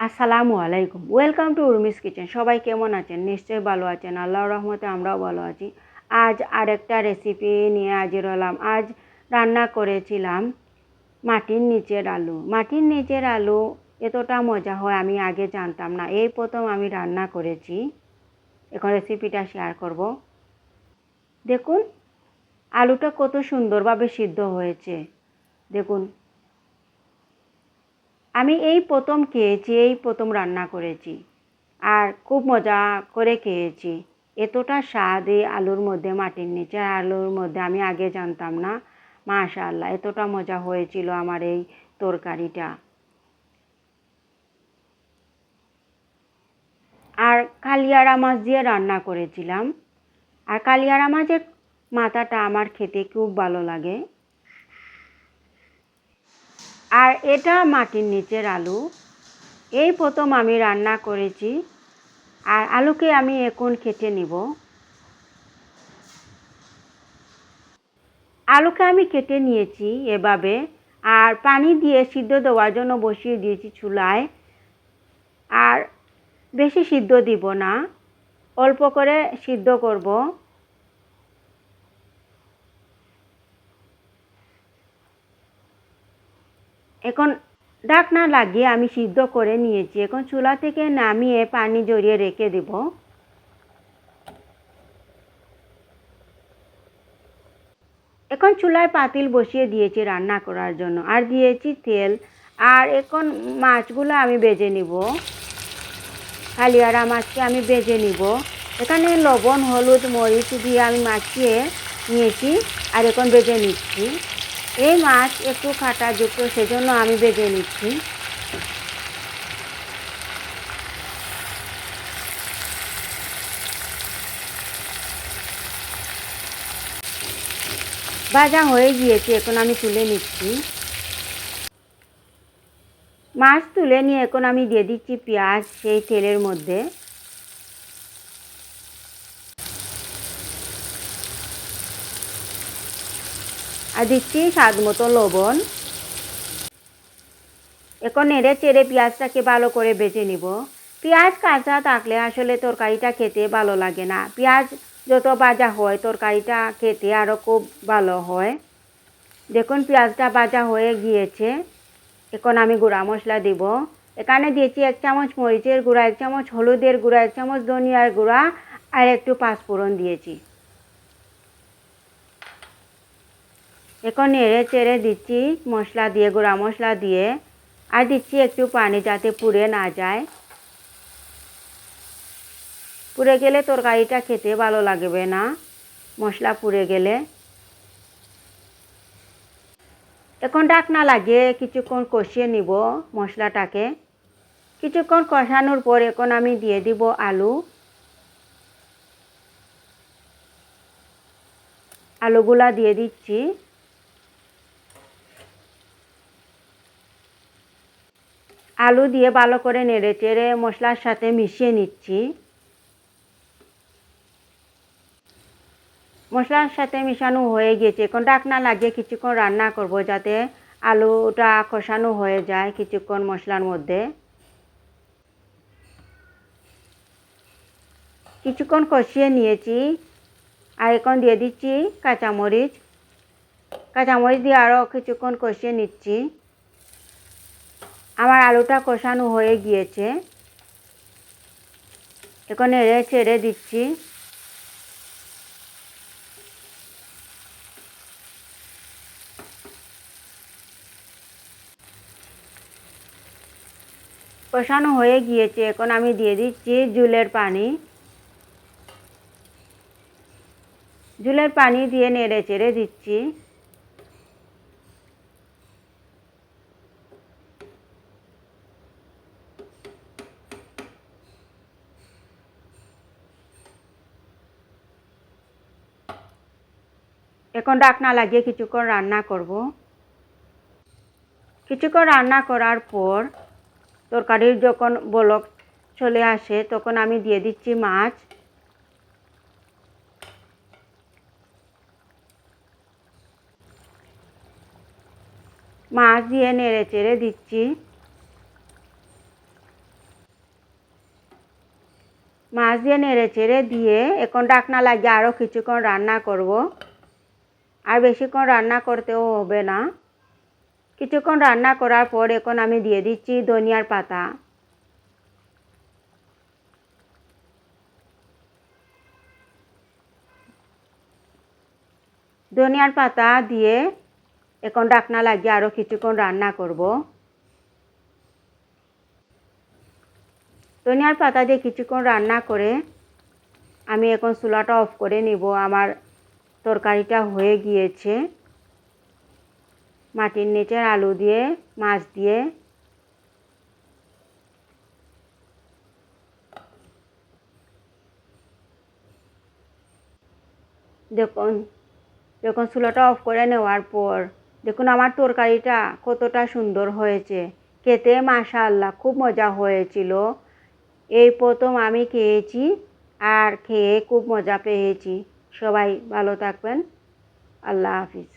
আসসালামু আলাইকুম। Welcome to Urmi's kitchen. সবাই কেমন আছেন? নিশ্চয়ই ভালো আছেন। আল্লাহর রহমতে আমরাও ভালো আছি। আজ আরেকটা রেসিপি নিয়ে হাজির হলাম। আজ রান্না করেছিলাম মাটির নিচের আলু। মাটির নিচের আলু এতটা মজা হয় আমি আগে জানতাম না। এই প্রথম আমি রান্না করেছি। এখন রেসিপিটা শেয়ার করব। দেখুন আলুটা কত সুন্দরভাবে সিদ্ধ হয়েছে। দেখুন আমি এই প্রথম খেয়েছি, এই প্রথম রান্না করেছি। আর খুব মজা করে খেয়েছি। এতটা স্বাদ এই আলুর মধ্যে, মাটির নিচে আলুর মধ্যে আমি আগে জানতাম না। মাশাআল্লাহ এতটা মজা হয়েছিল আমার এই তরকারিটা। আর কালিয়াড়া মাছ দিয়ে রান্না করেছিলাম। আর কালিয়াড়া মাছের মাথাটা আমার খেতে খুব ভালো লাগে। আর এটা মাটির নিচের আলু। এই প্রথম আমি রান্না করেছি। আর আলুকে আমি এখন কেটে নিব। আলুকে আমি কেটে নিয়েছি এভাবে। আর পানি দিয়ে সিদ্ধ দেওয়ার জন্য বসিয়ে দিয়েছি চুলায়। আর বেশি সিদ্ধ দিব না, অল্প করে সিদ্ধ করব। এখন ঢাকনা লাগিয়ে আমি সিদ্ধ করে নিয়েছি। এখন চুলা থেকে নামিয়ে পানি ঝরিয়ে রেখে দেব। এখন চুলায় পাতিল বসিয়ে দিয়েছি রান্না করার জন্য, আর দিয়েছি তেল। আর এখন মাছগুলো আমি ভেজে নিব। কালিয়াড়া মাছকে আমি ভেজে নিব। এখানে লবণ, হলুদ, মরিচ দিয়ে আমি মাখিয়ে নিয়েছি। আর এখন ভেজে নিচ্ছি। এই মাছ একটু কাঁটাযুক্ত, সেজন্য আমি ভেজে নিচ্ছি। ভাজা হয়ে গিয়েছে, এখন আমি তুলে নিচ্ছি। মাছ তুলে নিয়ে এখন আমি দিয়ে দিচ্ছি পেঁয়াজ সেই তেলের মধ্যে। আর দিচ্ছি স্বাদ মতো লবণ। এখন নেড়ে চেড়ে পেঁয়াজটাকে ভালো করে ভেজে নিব। পেঁয়াজ কাঁচা থাকলে আসলে তরকারিটা খেতে ভালো লাগে না। পেঁয়াজ যত ভাজা হয় তরকারিটা খেতে আরও খুব ভালো হয়। দেখুন পেঁয়াজটা ভাজা হয়ে গিয়েছে। এখন আমি গুঁড়া মশলা দিব। এখানে দিয়েছি 1 চামচ মরিচের গুঁড়া, 1 চামচ হলুদের গুঁড়া, 1 চামচ ধনিয়ার গুঁড়া, আর একটু পাঁচফোড়ন দিয়েছি। এখন নেড়ে চেড়ে দিচ্ছি মশলা দিয়ে, গুঁড়া মশলা দিয়ে। আর দিচ্ছি একটু পানি যাতে পুড়ে না যায়। পুড়ে গেলে তরকারিটা খেতে ভালো লাগবে না, মশলা পুড়ে গেলে। এখন ঢাকনা লাগিয়ে কিছুক্ষণ কষিয়ে নিব মশলাটাকে। কিছুক্ষণ কষানোর পর এখন আমি দিয়ে দিব আলু। আলুগুলা দিয়ে দিচ্ছি। আলু দিয়ে ভালো করে নেড়ে চেড়ে মশলার সাথে মিশিয়ে নিচ্ছি। মশলার সাথে মিশানো হয়ে গিয়েছে। এখন ঢাকনা লাগিয়ে কিছুক্ষণ রান্না করব যাতে আলুটা কষানো হয়ে যায় কিছুক্ষণ মশলার মধ্যে। কিছুক্ষণ কষিয়ে নিয়েছি। আর এখন দিয়ে দিচ্ছি কাঁচামরিচ। কাঁচামরিচ দিয়ে আরও কিছুক্ষণ কষিয়ে নিচ্ছি। আমার আলুটা কষানো হয়ে গিয়েছে। এখন নেড়ে ছেড়ে দিচ্ছি। কষানো হয়ে গিয়েছে। এখন আমি দিয়ে দিচ্ছি ঝোলের পানি। ঝোলের পানি দিয়ে নেড়ে চেড়ে দিচ্ছি। এখন ঢাকনা লাগিয়ে কিছুক্ষণ রান্না করব। কিছুক্ষণ রান্না করার পর তরকারির যখন বলক চলে আসে তখন আমি দিয়ে দিচ্ছি মাছ। মাছ দিয়ে নেড়ে চেড়ে দিচ্ছি। মাছ দিয়ে নেড়ে চেড়ে দিয়ে এখন ঢাকনা লাগিয়ে আরও কিছুক্ষণ রান্না করব। আর বেশিক্ষণ রান্না করতেও হবে না। কিছুক্ষণ রান্না করার পর এখন আমি দিয়ে দিচ্ছি ধনিয়ার পাতা। ধনিয়ার পাতা দিয়ে এখন ঢাকনা লাগিয়ে আরও কিছুক্ষণ রান্না করব। ধনিয়ার পাতা দিয়ে কিছুক্ষণ রান্না করে আমি এখন চুলাটা অফ করে নিব। আমার তরকারিটা হয়ে গিয়েছে। মাটির নিচের আলু দিয়ে মাছ দিয়ে দেখুন চুলাটা অফ করে নেওয়ার পর দেখুন আমার তরকারিটা কতটা সুন্দর হয়েছে। খেতে মাশাআল্লাহ খুব মজা হয়েছিল। এই প্রথম আমি খেয়েছি আর খেয়ে খুব মজা পেয়েছি। সবাই ভালো থাকবেন। আল্লাহ হাফিজ।